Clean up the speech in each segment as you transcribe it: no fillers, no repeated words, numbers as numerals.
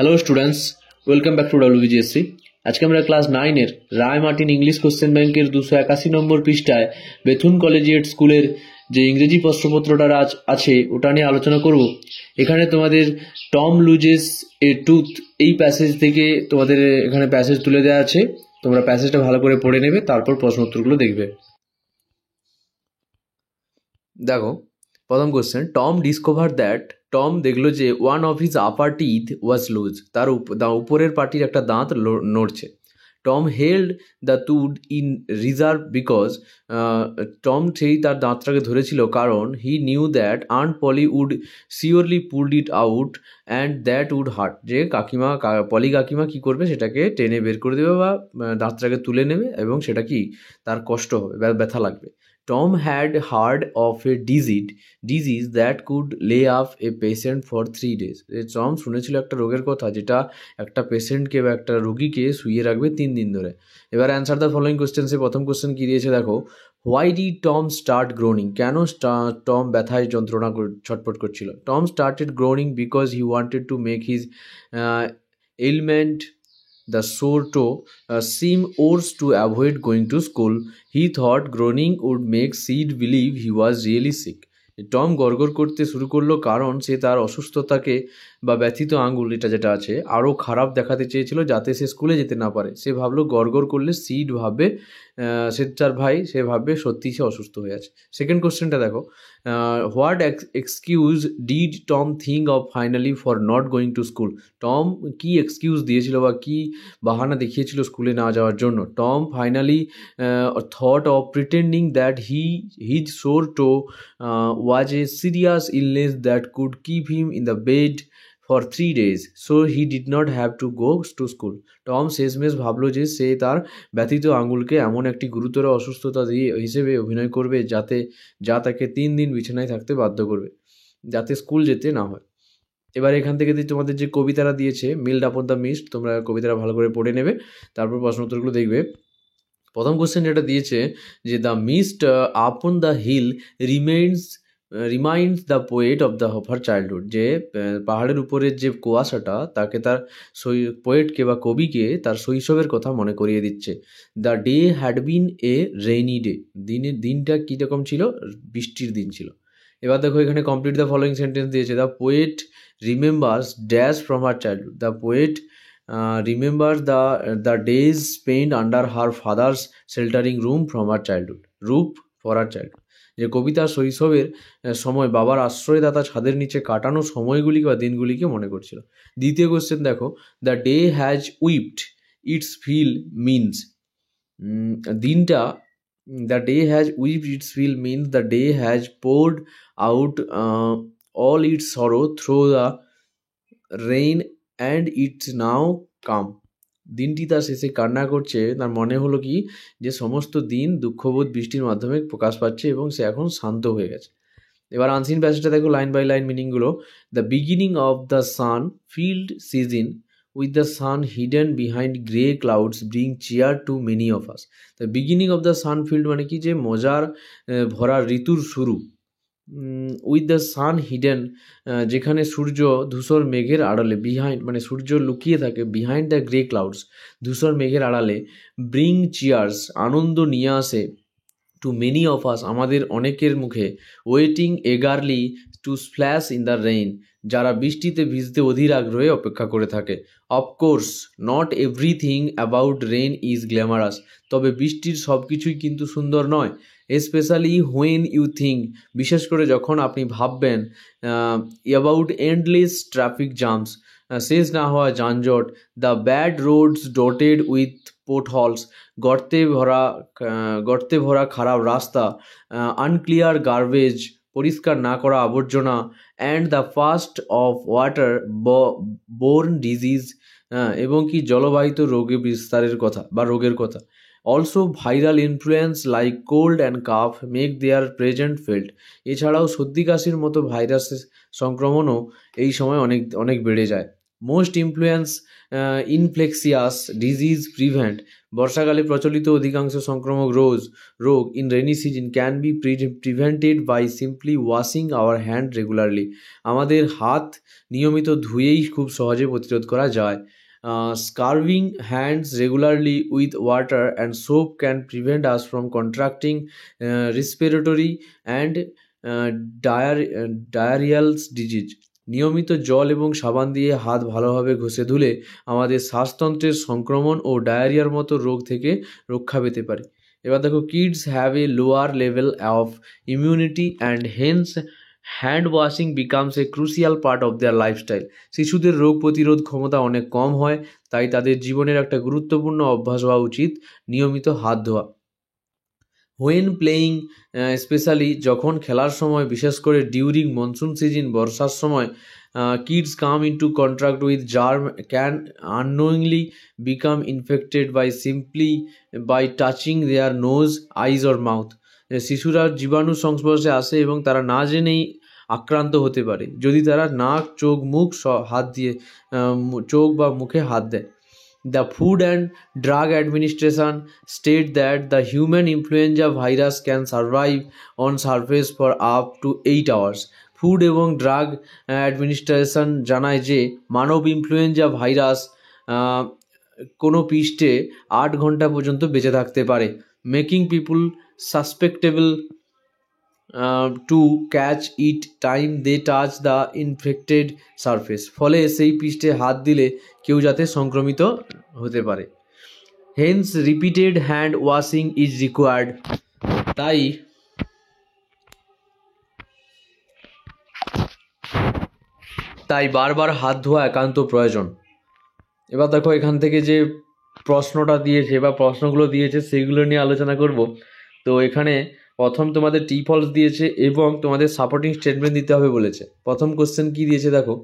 Hello students, welcome back to WBGSC। আজকে আমরা class 9-এর রায় Martin English question ব্যাংকের 281 নম্বর পৃষ্ঠায় বেথুন কলেজিয়েট স্কুলের যে ইংরেজি প্রশ্নপত্রটা আছে ওটা নিয়ে আলোচনা করব। এখানে তোমাদের টম লুজেস এ টুথ এই প্যাসেজ থেকে তোমাদের এখানে প্যাসেজ তুলে দেওয়া আছে। তোমরা প্যাসেজটা ভালো করে পড়ে নেবে, তারপর প্রশ্ন উত্তরগুলো দেখবে। দেখো, প্রথম question, Tom discover that, Tom দেখলো যে one of his upper teeth was loose, তার উপরের পাটির একটা দাঁত নড়ছে। Tom held the tooth in reserve because, Tom সেই তার দাঁতটাকে ধরেছিল কারণ he knew that Aunt Polly would surely pulled it out and that would hurt, যে পলি কাকিমা কী করবে, সেটাকে টেনে বের করে দেবে বা দাঁতটাকে তুলে নেবে এবং সেটা কি তার কষ্ট হবে, ব্যথা লাগবে। Tom had heard of a disease that could lay off a patient for 3 days. Tom শুনেছিল একটা রোগের কথা যেটা একটা পেশেন্টকে বা একটা রোগীকে শুইয়ে রাখবে 3 দিন ধরে। এবার অ্যান্সার দ্য ফলোয়িং কোশ্চেন্সে প্রথম কোশ্চেন কী দিয়েছে দেখো, why D Tom start Groening, কেন টম ব্যথায় যন্ত্রণা ছটফট করছিল। Tom started Groening because he wanted to make his ailment, the sore toe, seem worse to avoid going to school. He thought groaning would make Sid believe he was really sick. Tom গড়গড় করতে শুরু করলো কারণ সে তার অসুস্থতাকে বা ব্যথিত আঙ্গুল এটা যেটা আছে আরও খারাপ দেখাতে চেয়েছিল যাতে সে স্কুলে যেতে না পারে। সে ভাবলো গড়গড় করলে সিড ভাববে, সে তার ভাই, সে ভাববে সত্যি সে অসুস্থ হয়ে আছে। সেকেন্ড কোশ্চেনটা দেখো, what excuse did Tom think of finally for not going to school. Tom কি এক্সকিউজ দিয়েছিল বা কি বাহানা দেখিয়েছিল স্কুলে না যাওয়ার জন্য। Tom finally thought of pretending that his sore toe was a serious illness that could keep him in the bed for 3 days, so he did not have to go to school. Tom শেষমেশ ভাবলো যে সে তার ব্যথিত আঙুলকে এমন একটি গুরুতর অসুস্থতা হিসেবে অভিনয় করবে যা তাকে 3 দিন বিছানায় থাকতে বাধ্য করবে, যাতে স্কুল যেতে না হয়। এবার এখান থেকে তোমাদের যে কবিতাটা দিয়েছে মিল্ড আপন দ্য মিস্ট, তোমরা কবিতাটা ভালো করে পড়ে নেবে, তারপর প্রশ্ন উত্তরগুলো দেখবে। প্রথম কোশ্চেন যেটা দিয়েছে যে the mist upon the hill reminds the poet of the her childhood, যে পাহাড়ের উপরের যে কুয়াশাটা তাকে তার পোয়েটকে বা কবিকে তার শৈশবের কথা মনে করিয়ে দিচ্ছে। The day had been A rainy day, দিনটা কীরকম ছিল, বৃষ্টির দিন ছিল। এবার দেখো এখানে কমপ্লিট দ্য ফলোয়িং সেন্টেন্স দিয়েছে, the poet remembers dash from her childhood, the poet remembers the days spent under her father's sheltering room from her childhood, roof for her childhood, যে কবিতা শৈশবের সময় বাবার আশ্রয়দাতা ছাদের নিচে কাটানো সময়গুলি বা দিনগুলিকে মনে করছিল। দ্বিতীয় কোশ্চেন দেখো, the day has wept its fill means, দিনটা, the day has wept its fill means the day has poured out all its sorrow through the rain and it's now calm, দিনটি তার শেষে কান্না করছে, তার মনে হলো কি যে সমস্ত দিন দুঃখবোধ বৃষ্টির মাধ্যমে প্রকাশ পাচ্ছে এবং সে এখন শান্ত হয়ে গেছে। এবার আনসিন প্যাসেজটা দেখো লাইন বাই লাইন মিনিংগুলো। The beginning of the sun field season with the sun hidden behind grey clouds bring cheer to many of us. The beginning of the sun field মানে কি, যে মজার ভরা ঋতুর শুরু। উইথ দ্য সান হিডেন, যেখানে সূর্য ধূসর মেঘের আড়ালে, বিহাইন্ড মানে সূর্য লুকিয়ে থাকে, বিহাইন্ড দ্য গ্রে ক্লাউডস ধূসর মেঘের আড়ালে, ব্রিং চিয়ার্স আনন্দ নিয়ে আসে, টু মেনি অফ আস আমাদের অনেকের মুখে, waiting eagerly to splash in the rain যারা বৃষ্টিতে ভিজতে অধীর আগ্রহে অপেক্ষা করে থাকে। Of course not everything about rain is glamorous, তবে বৃষ্টির সব কিছুই কিন্তু সুন্দর নয়। স্পেশালি হোয়েন ইউ থিঙ্ক, বিশেষ করে যখন আপনি ভাববেন, অ্যাবাউট এন্ডলেস ট্রাফিক জামস, শেষ না হওয়া যানজট, the bad roads dotted with potholes, গর্তে ভরা খারাপ রাস্তা, আনক্লিয়ার গার্বেজ, পরিষ্কার না করা আবর্জনা, and the fast of water borne disease, এবং কি জলবাহিত বিস্তারের কথা বা রোগের কথা। Also viral influence like cold and cough make their present felt, এছাড়াও সর্দি কাশির মতো ভাইরাসের সংক্রমণও এই সময় অনেক বেড়ে যায়। Most influence infectious disease prevent, বর্ষাকালে প্রচলিত অধিকাংশ সংক্রামক রোগ in rainy season can be prevented by simply washing our hand regularly, আমাদের হাত নিয়মিত ধুয়েই খুব সহজে প্রতিরোধ করা যায়। Scrubbing hands regularly with water and soap can prevent us from contracting respiratory and diarrhoeals disease, নিয়মিত জল এবং সাবান দিয়ে হাত ভালোভাবে ঘষে ধুলে আমাদের শ্বাসতন্ত্রের সংক্রমণ ও ডায়রিয়ার মতো রোগ থেকে রক্ষা পেতে পারে। এবার দেখো, kids have a lower level of immunity and hence hand washing becomes a crucial part of their lifestyle, শিশুদের রোগ প্রতিরোধ ক্ষমতা অনেক কম হয়, তাই তাদের জীবনের একটা গুরুত্বপূর্ণ অভ্যাস হওয়া উচিত নিয়মিত হাত ধোয়া। হোয়েন প্লেয়িং, স্পেশালি যখন খেলার সময়, বিশেষ করে ডিউরিং মনসুন সিজন বর্ষার সময়, kids come into contact with germ can unknowingly become infected by touching their nose, eyes or mouth, শিশুরা জীবাণু সংস্পর্শে আসে এবং তারা না জেনেই আক্রান্ত হতে পারে যদি তারা নাক, চোখ, মুখ হাত দিয়ে চোখ বা মুখে হাত দেয়। The Food and Drug Administration state that the human influenza virus can survive on surface for up to 8 hours. Food এবং ড্রাগ অ্যাডমিনিস্ট্রেশন জানায় যে মানব ইনফ্লুয়েঞ্জা ভাইরাস কোনো পৃষ্ঠে 8 ঘন্টা পর্যন্ত বেঁচে থাকতে পারে, making people susceptible to catch it time they touch the infected surface, ফলে সেই পৃষ্ঠে হাত দিলে কেউ যাতে সংক্রমিত হতে পারে। Hence repeated hand washing is required, তাই বারবার হাত ধোয়া একান্ত প্রয়োজন। এবার দেখো, এখান থেকে যে প্রশ্নটা দিয়েছে বা প্রশ্নগুলো দিয়েছে সেগুলো নিয়ে আলোচনা করব। তো এখানে প্রথম তোমাদের টি ফলস দিয়েছে এবং তোমাদের সাপোর্টিং স্টেটমেন্ট দিতে হবে বলেছে। প্রথম কোশ্চেন কি দিয়েছে দেখো,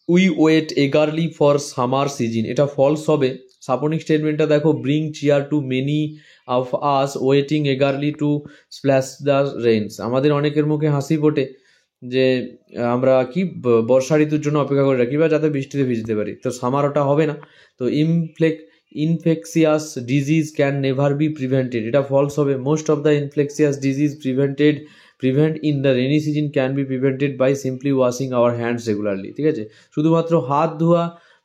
we wait eagerly for summer season, এটা ফলস হবে। সাপোর্টিং স্টেটমেন্টটা দেখো, bring cheer to many of us waiting eagerly to splash the rains, আমাদের অনেকের মুখে হাসি ফোটে যে আমরা কি বর্ষা ঋতুর জন্য অপেক্ষা করে রাখি বা যাতে বৃষ্টিতে ভিজতে পারি। তো সামার ওটা হবে না। তো infectious disease can never be prevented, এটা ফলস হবে। Most of the infectious disease prevent in the rainy season can be prevented by simply washing our hands regularly, ঠিক আছে। শুধুমাত্র হাত ধোয়া,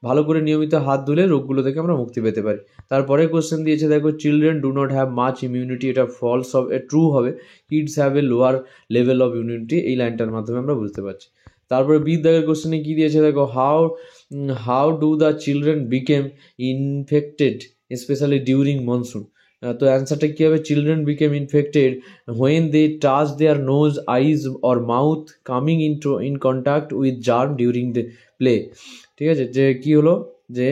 ভালো করে নিয়মিত হাত ধুলে রোগগুলো থেকে আমরা মুক্তি পেতে পারি। তারপরে কোশ্চেন দিয়েছে দেখো, children do not have much immunity, এটা ফলস হবে, ট্রু হবে। Kids have a lower level of immunity, এই লাইনটার মাধ্যমে আমরা বুঝতে পারছি। তারপরে বিদ্যাগের কোশ্চেনে কী দিয়েছে দেখো, how do the children became infected specially during monsoon, তো অ্যান্সারটা কী হবে, children became infected when they touch their nose, eyes or mouth coming in contact with germ during the play, ঠিক আছে। যে কী হলো, যে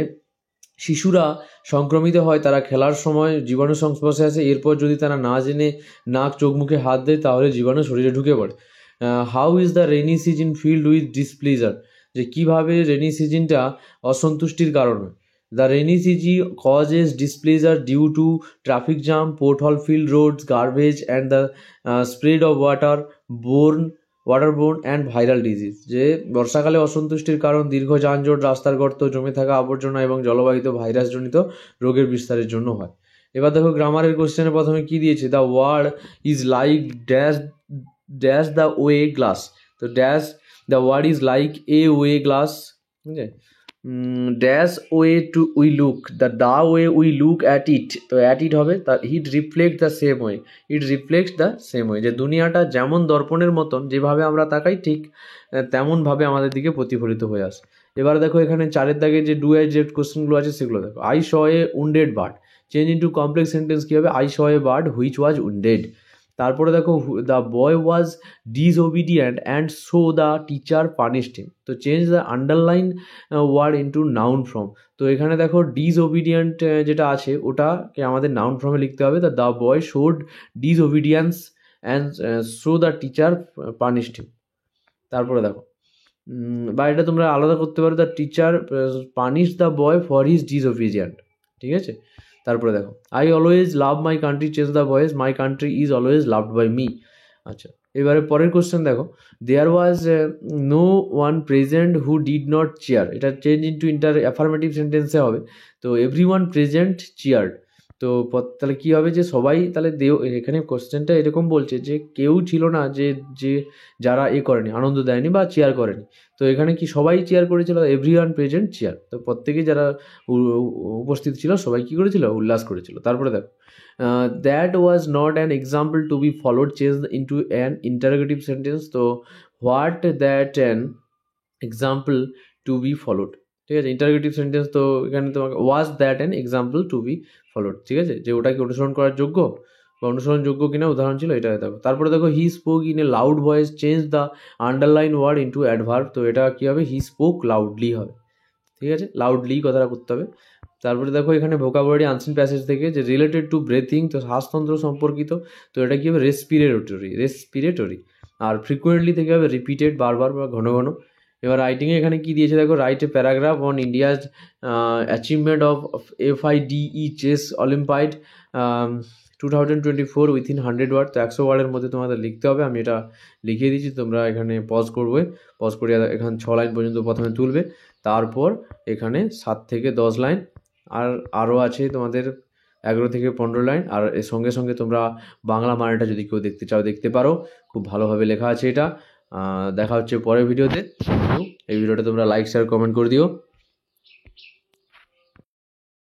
শিশুরা সংক্রমিত হয় তারা খেলার সময় জীবাণু সংস্পর্শে আসে, এরপর যদি তারা না জেনে নাক, চোখ, মুখে হাত দেয় তাহলে জীবাণু শরীরে ঢুকে পড়ে। How is the rainy season filled with displeasure, যে কীভাবে রেনি সিজনটা অসন্তুষ্টির কারণ হয়। The rainy season causes displeasure due to traffic jam, pothole filled roads, garbage and the spread of waterborne and viral disease, যে বর্ষাকালে অসন্তুষ্টির কারণ দীর্ঘ যানজট, রাস্তার গর্ত, জমে থাকা আবর্জনা এবং জলবাহিত ভাইরাসজনিত রোগের বিস্তারের জন্য হয়। এবার দেখো, গ্রামারের কোশ্চেনে প্রথমে কি দিয়েছে, the word is like dash the way glass, তো dash the word is like a way glass, ঠিক আছে। Dash way to we look, the way we look at it, তো অ্যাট ইট হবে, তার it reflect the same way, যে দুনিয়াটা যেমন দর্পণের মতন যেভাবে আমরা তাকাই ঠিক তেমনভাবে আমাদের দিকে প্রতিফলিত হয়ে আসে। এবার দেখো, এখানে 4 দাগে যে ডু অ্যাজ যে কোশ্চেনগুলো আছে সেগুলো দেখো। I saw a wounded bird, change into complex sentence কী হবে, I saw a bird which was wounded. তারপরে দেখো, the boy was disobedient and so the teacher punished him, তো change the underline word into noun form. তো এখানে দেখো, ডিসওবিডিয়েন্ট যেটা আছে ওটাকে আমাদের নাউন ফর্মে লিখতে হবে, the boy showed disobedience and so the teacher punished him. তারপরে দেখো, বা এটা তোমরা আলাদা করতে পারো, the teacher punish the boy for his disobedient, ঠিক আছে। তারপরে দেখো, I always love my country, change the voice, my country is always loved by me, আচ্ছা। এবারে পরের কোশ্চেন দেখো, there was no one present who did not cheer, এটা change into affirmative সেন্টেন্সে হবে। তো এভরি ওয়ান প্রেজেন্ট চেয়ার্ড, তো তাহলে কী হবে যে সবাই তাহলে এখানে কোশ্চেনটা এরকম বলছে যে কেউ ছিল না যে যে যারা করেনি, আনন্দ দেয়নি বা চেয়ার করেনি। তো এখানে কি সবাই চেয়ার করেছিল, এভরি ওয়ান প্রেজেন্ট চেয়ার, তো প্রত্যেকেই যারা উপস্থিত ছিল সবাই কী করেছিল, উল্লাস করেছিল। তারপরে দেখো, that was not an example to be followed change into an interrogative sentence. তো what that an example to be followed, ঠিক আছে, ইন্টারোগেটিভ সেন্টেন্স। তো এখানে তোমাকে was that an example to be followed, ঠিক আছে, যে ওটা কি অনুসরণ করার যোগ্য বা অনুসরণযোগ্য কিনা উদাহরণ ছিল, এটা দেখো। তারপরে দেখো, he spoke in a loud voice, change the underline word into adverb. তো এটা কী হবে, হি স্পোক লাউডলি হবে, ঠিক আছে, লাউডলি কথাটা করতে হবে। তারপরে দেখো এখানে ভোকাবুলারি আনসিন প্যাসেজ থেকে যে রিলেটেড টু ব্রেথিং, তো শ্বাসতন্ত্র সম্পর্কিত, তো এটা কী হবে, রেসপিরেটরি। আর ফ্রিকুয়েন্টলি থেকে হবে রিপিটেড, বারবার বা ঘন ঘন। এবার রাইটিংয়ে এখানে কি দিয়েছে দেখো, write a paragraph on India's achievement of FIDE chess Olympiad 2024 within 100 word. তো 100 ওয়ার্ডের মধ্যে তোমাদের লিখতে হবে, আমি এটা লিখিয়ে দিচ্ছি, তোমরা এখানে পজ করে এখানে 6 লাইন পর্যন্ত প্রথমে তুলবে, তারপর এখানে 7 থেকে 10 লাইন, আর আরও আছে তোমাদের 11 থেকে 15 লাইন। আর এর সঙ্গে সঙ্গে তোমরা বাংলা মানেটা যদি কেউ দেখতে চাও দেখতে পারো, খুব ভালোভাবে লেখা আছে এটা। দেখা হচ্ছে পরের ভিডিওতে। এই ভিডিওটা তোমরা লাইক শেয়ার কমেন্ট করে দিও।